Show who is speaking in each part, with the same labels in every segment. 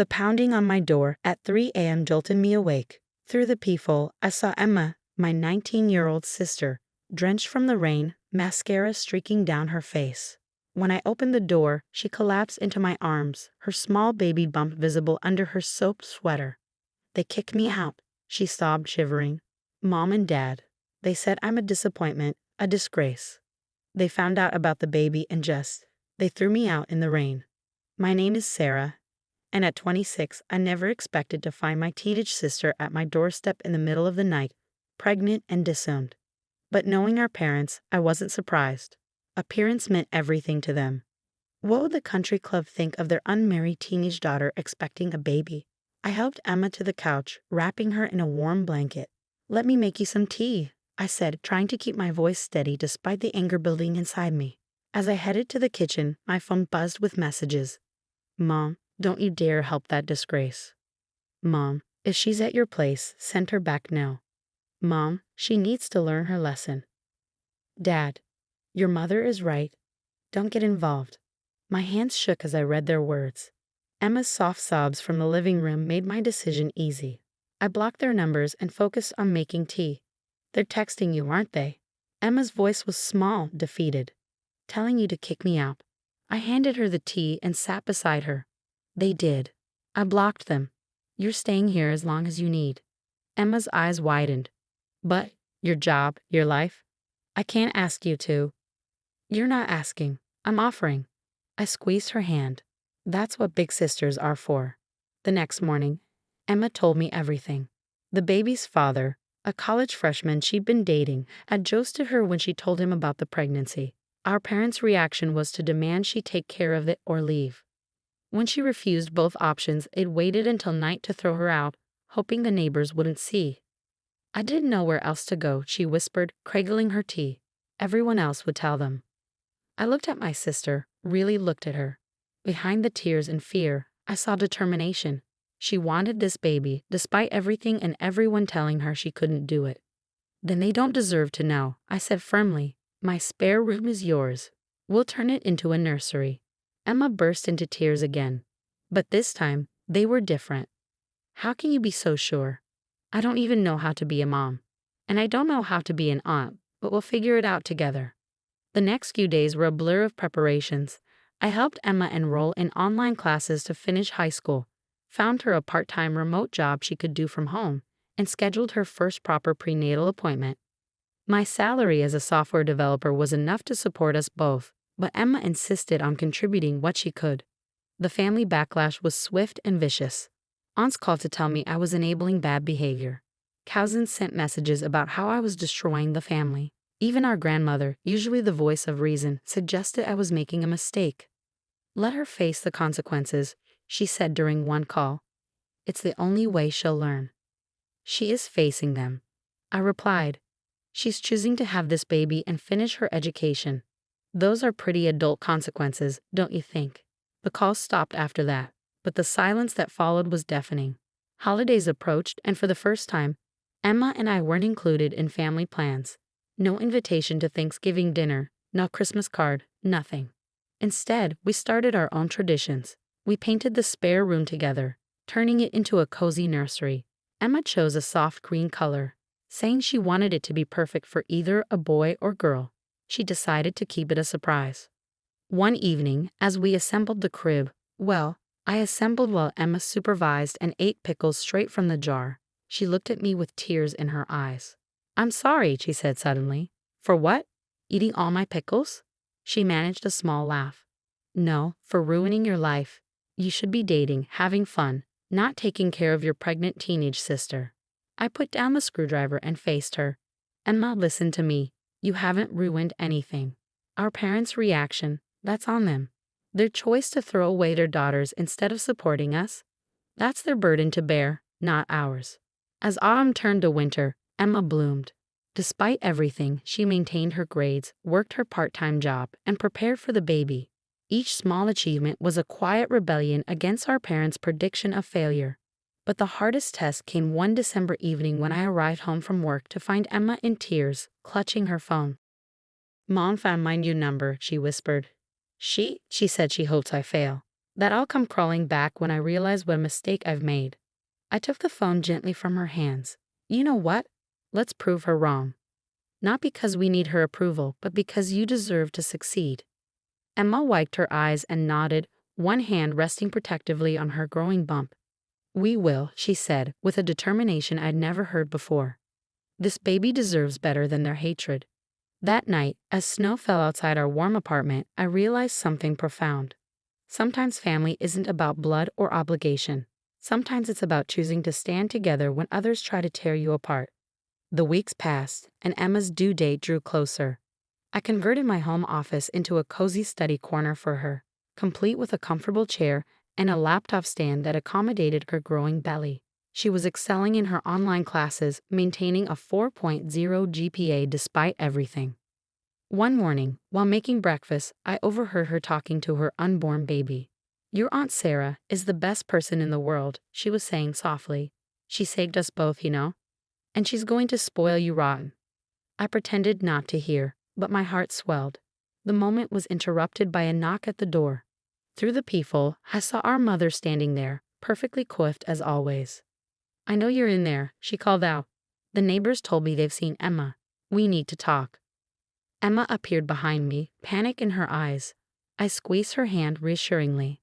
Speaker 1: The pounding on my door at 3 a.m. jolted me awake. Through the peephole, I saw Emma, my 19-year-old sister, drenched from the rain, mascara streaking down her face. When I opened the door, she collapsed into my arms, her small baby bump visible under her soaked sweater. "They kicked me out," she sobbed, shivering. "Mom and Dad. They said I'm a disappointment, a disgrace. They found out about the baby and they threw me out in the rain. My name is Sarah, and at 26, I never expected to find my teenage sister at my doorstep in the middle of the night, pregnant and disowned. But knowing our parents, I wasn't surprised. Appearance meant everything to them. What would the country club think of their unmarried teenage daughter expecting a baby? I helped Emma to the couch, wrapping her in a warm blanket. "Let me make you some tea," I said, trying to keep my voice steady despite the anger building inside me. As I headed to the kitchen, my phone buzzed with messages. "Mom, don't you dare help that disgrace. Mom, if she's at your place, send her back now. Mom, she needs to learn her lesson. Dad, your mother is right. Don't get involved." My hands shook as I read their words. Emma's soft sobs from the living room made my decision easy. I blocked their numbers and focused on making tea. "They're texting you, aren't they?" Emma's voice was small, defeated. "Telling you to kick me out." I handed her the tea and sat beside her. "They did. I blocked them. You're staying here as long as you need." Emma's eyes widened. "But your job, your life? I can't ask you to." "You're not asking. I'm offering." I squeezed her hand. That's what big sisters are for. The next morning, Emma told me everything. The baby's father, a college freshman she'd been dating, had ghosted her when she told him about the pregnancy. Our parents' reaction was to demand she take care of it or leave. When she refused both options, it waited until night to throw her out, hoping the neighbors wouldn't see. "I didn't know where else to go," she whispered, cradling her tea. "Everyone else would tell them." I looked at my sister, really looked at her. Behind the tears and fear, I saw determination. She wanted this baby, despite everything and everyone telling her she couldn't do it. "Then they don't deserve to know," I said firmly. "My spare room is yours. We'll turn it into a nursery." Emma burst into tears again. But this time, they were different. "How can you be so sure? I don't even know how to be a mom. And I don't know how to be an aunt, but we'll figure it out together." The next few days were a blur of preparations. I helped Emma enroll in online classes to finish high school, found her a part-time remote job she could do from home, and scheduled her first proper prenatal appointment. My salary as a software developer was enough to support us both, but Emma insisted on contributing what she could. The family backlash was swift and vicious. Aunts called to tell me I was enabling bad behavior. Cousins sent messages about how I was destroying the family. Even our grandmother, usually the voice of reason, suggested I was making a mistake. "Let her face the consequences," she said during one call. "It's the only way she'll learn." "She is facing them," I replied. "She's choosing to have this baby and finish her education. Those are pretty adult consequences, don't you think?" The call stopped after that, but the silence that followed was deafening. Holidays approached, and for the first time, Emma and I weren't included in family plans. No invitation to Thanksgiving dinner, no Christmas card, nothing. Instead, we started our own traditions. We painted the spare room together, turning it into a cozy nursery. Emma chose a soft green color, saying she wanted it to be perfect for either a boy or girl. She decided to keep it a surprise. One evening, as we assembled the crib, I assembled while Emma supervised and ate pickles straight from the jar. She looked at me with tears in her eyes. "I'm sorry," she said suddenly. "For what? Eating all my pickles?" She managed a small laugh. "No, for ruining your life. You should be dating, having fun, not taking care of your pregnant teenage sister." I put down the screwdriver and faced her. "Emma, listen to me. You haven't ruined anything. Our parents' reaction, that's on them. Their choice to throw away their daughters instead of supporting us, that's their burden to bear, not ours." As autumn turned to winter, Emma bloomed. Despite everything, she maintained her grades, worked her part-time job, and prepared for the baby. Each small achievement was a quiet rebellion against our parents' prediction of failure. But the hardest test came one December evening when I arrived home from work to find Emma in tears, clutching her phone. "Mom found my new number," she whispered. She said she hopes I fail. that I'll come crawling back when I realize what a mistake I've made. I took the phone gently from her hands. You know what? Let's prove her wrong. Not because we need her approval, but because you deserve to succeed. Emma wiped her eyes and nodded, one hand resting protectively on her growing bump. We will, she said, with a determination I'd never heard before. This baby deserves better than their hatred. That night, as snow fell outside our warm apartment, I realized something profound. Sometimes family isn't about blood or obligation. Sometimes it's about choosing to stand together when others try to tear you apart. The weeks passed, and Emma's due date drew closer. I converted my home office into a cozy study corner for her, complete with a comfortable chair and a laptop stand that accommodated her growing belly. She was excelling in her online classes, maintaining a 4.0 GPA despite everything. One morning, while making breakfast, I overheard her talking to her unborn baby. Your Aunt Sarah is the best person in the world, she was saying softly. She saved us both, you know. And she's going to spoil you rotten. I pretended not to hear, but my heart swelled. The moment was interrupted by a knock at the door. Through the peephole, I saw our mother standing there, perfectly coiffed as always. I know you're in there, she called out. The neighbors told me they've seen Emma. We need to talk. Emma appeared behind me, panic in her eyes. I squeezed her hand reassuringly.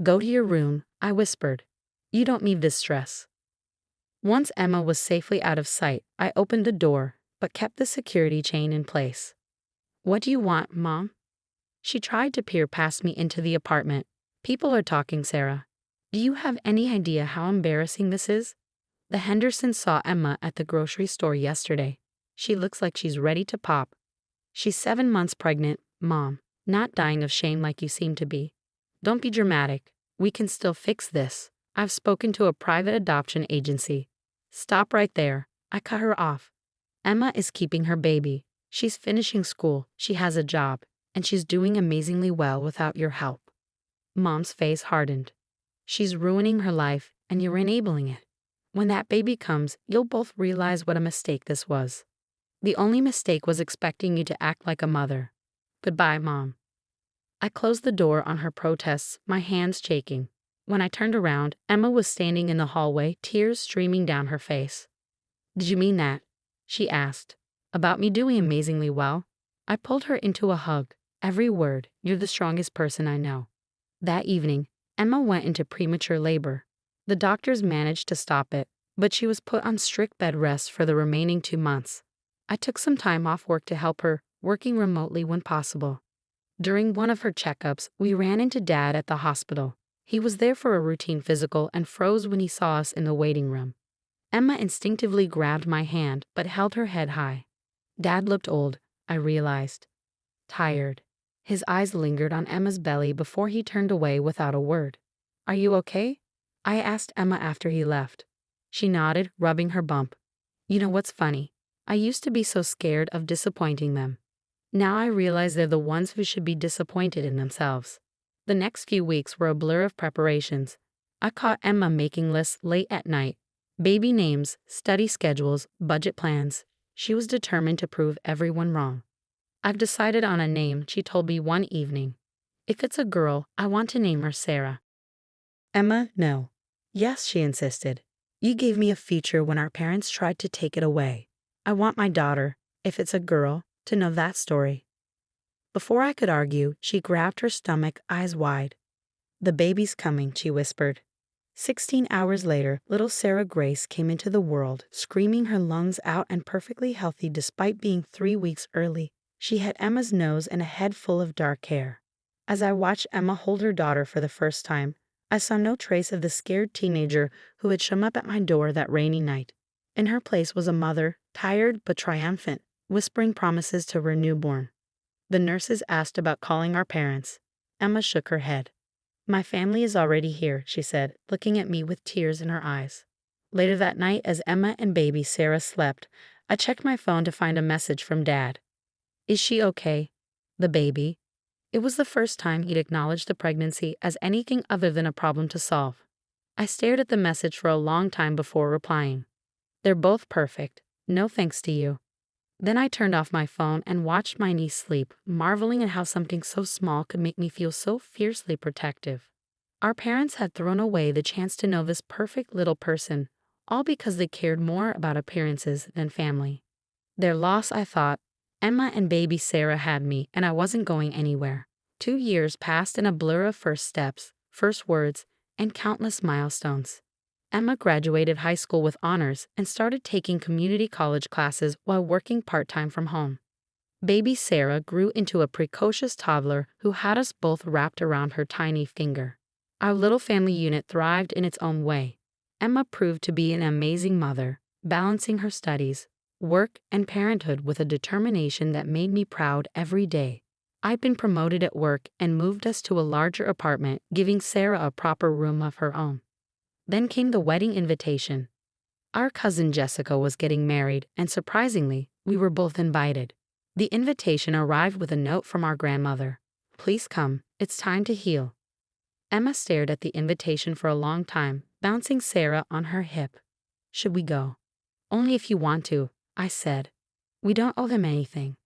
Speaker 1: Go to your room, I whispered. You don't need this stress. Once Emma was safely out of sight, I opened the door, but kept the security chain in place. What do you want, Mom? She tried to peer past me into the apartment. People are talking, Sarah. Do you have any idea how embarrassing this is? The Hendersons saw Emma at the grocery store yesterday. She looks like she's ready to pop. She's 7 months pregnant, Mom, not dying of shame like you seem to be. Don't be dramatic. We can still fix this. I've spoken to a private adoption agency. Stop right there. I cut her off. Emma is keeping her baby. She's finishing school, she has a job, and she's doing amazingly well without your help. Mom's face hardened. She's ruining her life, and you're enabling it. When that baby comes, you'll both realize what a mistake this was. The only mistake was expecting you to act like a mother. Goodbye, Mom. I closed the door on her protests, my hands shaking. When I turned around, Emma was standing in the hallway, tears streaming down her face. Did you mean that? She asked. About me doing amazingly well? I pulled her into a hug. Every word, you're the strongest person I know. That evening, Emma went into premature labor. The doctors managed to stop it, but she was put on strict bed rest for the remaining 2 months. I took some time off work to help her, working remotely when possible. During one of her checkups, we ran into Dad at the hospital. He was there for a routine physical and froze when he saw us in the waiting room. Emma instinctively grabbed my hand but held her head high. Dad looked old, I realized. Tired. His eyes lingered on Emma's belly before he turned away without a word. Are you okay? I asked Emma after he left. She nodded, rubbing her bump. You know what's funny? I used to be so scared of disappointing them. Now I realize they're the ones who should be disappointed in themselves. The next few weeks were a blur of preparations. I caught Emma making lists late at night. Baby names, study schedules, budget plans. She was determined to prove everyone wrong. I've decided on a name, she told me one evening. If it's a girl, I want to name her Sarah. Emma, no. Yes, she insisted. You gave me a future when our parents tried to take it away. I want my daughter, if it's a girl, to know that story. Before I could argue, she grabbed her stomach, eyes wide. The baby's coming, she whispered. 16 hours later, little Sarah Grace came into the world, screaming her lungs out and perfectly healthy despite being 3 weeks early. She had Emma's nose and a head full of dark hair. As I watched Emma hold her daughter for the first time, I saw no trace of the scared teenager who had shown up at my door that rainy night. In her place was a mother, tired but triumphant, whispering promises to her newborn. The nurses asked about calling our parents. Emma shook her head. My family is already here, she said, looking at me with tears in her eyes. Later that night, as Emma and baby Sarah slept, I checked my phone to find a message from Dad. Is she okay? The baby? It was the first time he'd acknowledged the pregnancy as anything other than a problem to solve. I stared at the message for a long time before replying. They're both perfect. No thanks to you. Then I turned off my phone and watched my niece sleep, marveling at how something so small could make me feel so fiercely protective. Our parents had thrown away the chance to know this perfect little person, all because they cared more about appearances than family. Their loss, I thought. Emma and baby Sarah had me, and I wasn't going anywhere. 2 years passed in a blur of first steps, first words, and countless milestones. Emma graduated high school with honors and started taking community college classes while working part-time from home. Baby Sarah grew into a precocious toddler who had us both wrapped around her tiny finger. Our little family unit thrived in its own way. Emma proved to be an amazing mother, balancing her studies, work, and parenthood with a determination that made me proud every day. I'd been promoted at work and moved us to a larger apartment, giving Sarah a proper room of her own. Then came the wedding invitation. Our cousin Jessica was getting married, and surprisingly, we were both invited. The invitation arrived with a note from our grandmother. "Please come, it's time to heal." Emma stared at the invitation for a long time, bouncing Sarah on her hip. "Should we go?" "Only if you want to," I said. "We don't owe them anything."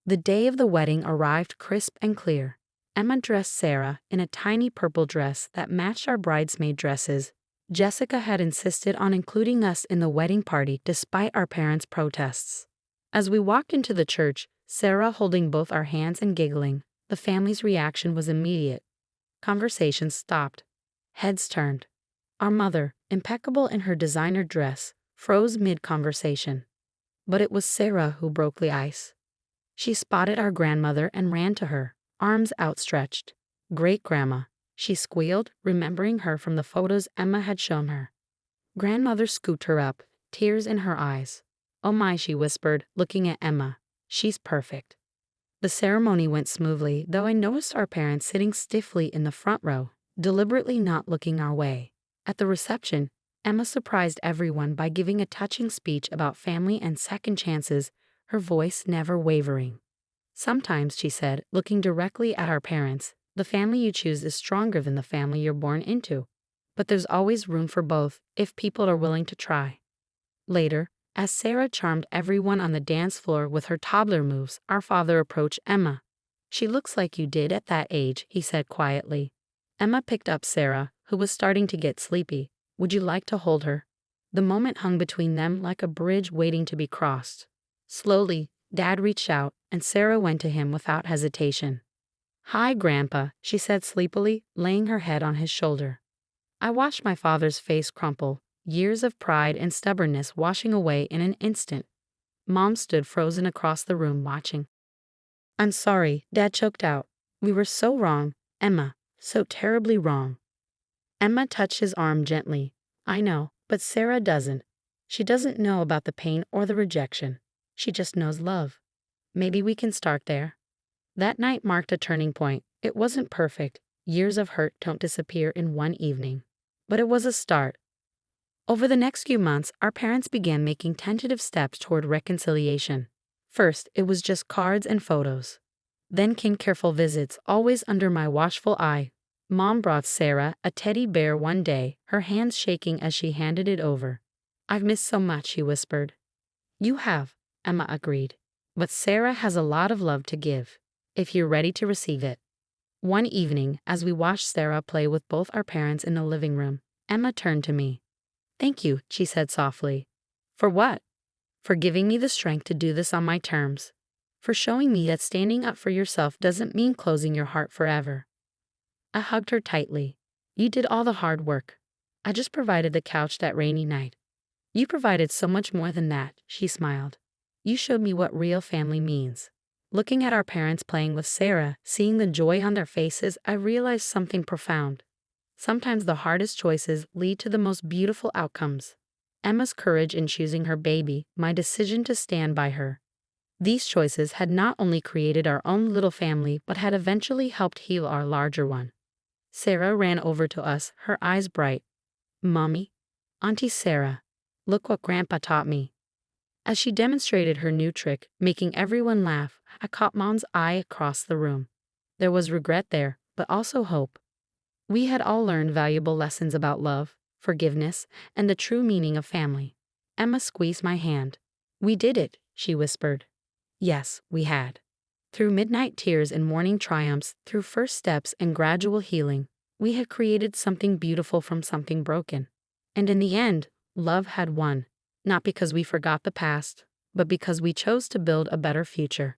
Speaker 1: The day of the wedding arrived crisp and clear. Emma dressed Sarah in a tiny purple dress that matched our bridesmaid dresses. Jessica had insisted on including us in the wedding party despite our parents' protests. As we walked into the church, Sarah holding both our hands and giggling, the family's reaction was immediate. Conversations stopped. Heads turned. Our mother, impeccable in her designer dress, froze mid-conversation. But it was Sarah who broke the ice. She spotted our grandmother and ran to her, arms outstretched. "Great-grandma," she squealed, remembering her from the photos Emma had shown her. Grandmother scooped her up, tears in her eyes. "Oh my," she whispered, looking at Emma. "She's perfect." The ceremony went smoothly, though I noticed our parents sitting stiffly in the front row, deliberately not looking our way. At the reception, Emma surprised everyone by giving a touching speech about family and second chances, her voice never wavering. "Sometimes," she said, looking directly at our parents, "the family you choose is stronger than the family you're born into. But there's always room for both, if people are willing to try." Later, as Sarah charmed everyone on the dance floor with her toddler moves, our father approached Emma. "She looks like you did at that age," he said quietly. Emma picked up Sarah, who was starting to get sleepy. "Would you like to hold her?" The moment hung between them like a bridge waiting to be crossed. Slowly, Dad reached out, and Sarah went to him without hesitation. "Hi, Grandpa," she said sleepily, laying her head on his shoulder. I watched my father's face crumple, years of pride and stubbornness washing away in an instant. Mom stood frozen across the room watching. "I'm sorry," Dad choked out. "We were so wrong, Emma, so terribly wrong." Emma touched his arm gently. "I know, but Sarah doesn't. She doesn't know about the pain or the rejection. She just knows love. Maybe we can start there." That night marked a turning point. It wasn't perfect. Years of hurt don't disappear in one evening. But it was a start. Over the next few months, our parents began making tentative steps toward reconciliation. First, it was just cards and photos. Then came careful visits, always under my watchful eye. Mom brought Sarah a teddy bear one day, her hands shaking as she handed it over. "I've missed so much," she whispered. "You have," Emma agreed. "But Sarah has a lot of love to give, if you're ready to receive it." One evening, as we watched Sarah play with both our parents in the living room, Emma turned to me. "Thank you," she said softly. "For what?" "For giving me the strength to do this on my terms. For showing me that standing up for yourself doesn't mean closing your heart forever." I hugged her tightly. "You did all the hard work. I just provided the couch that rainy night." "You provided so much more than that," she smiled. "You showed me what real family means." Looking at our parents playing with Sarah, seeing the joy on their faces, I realized something profound. Sometimes the hardest choices lead to the most beautiful outcomes. Emma's courage in choosing her baby, my decision to stand by her. These choices had not only created our own little family, but had eventually helped heal our larger one. Sarah ran over to us, her eyes bright. "Mommy, Auntie Sarah, look what Grandpa taught me." As she demonstrated her new trick, making everyone laugh, I caught Mom's eye across the room. There was regret there, but also hope. We had all learned valuable lessons about love, forgiveness, and the true meaning of family. Emma squeezed my hand. "We did it," she whispered. Yes, we had. Through midnight tears and morning triumphs, through first steps and gradual healing, We had created something beautiful from something broken. And in the end, love had won, not because we forgot the past, but because we chose to build a better future.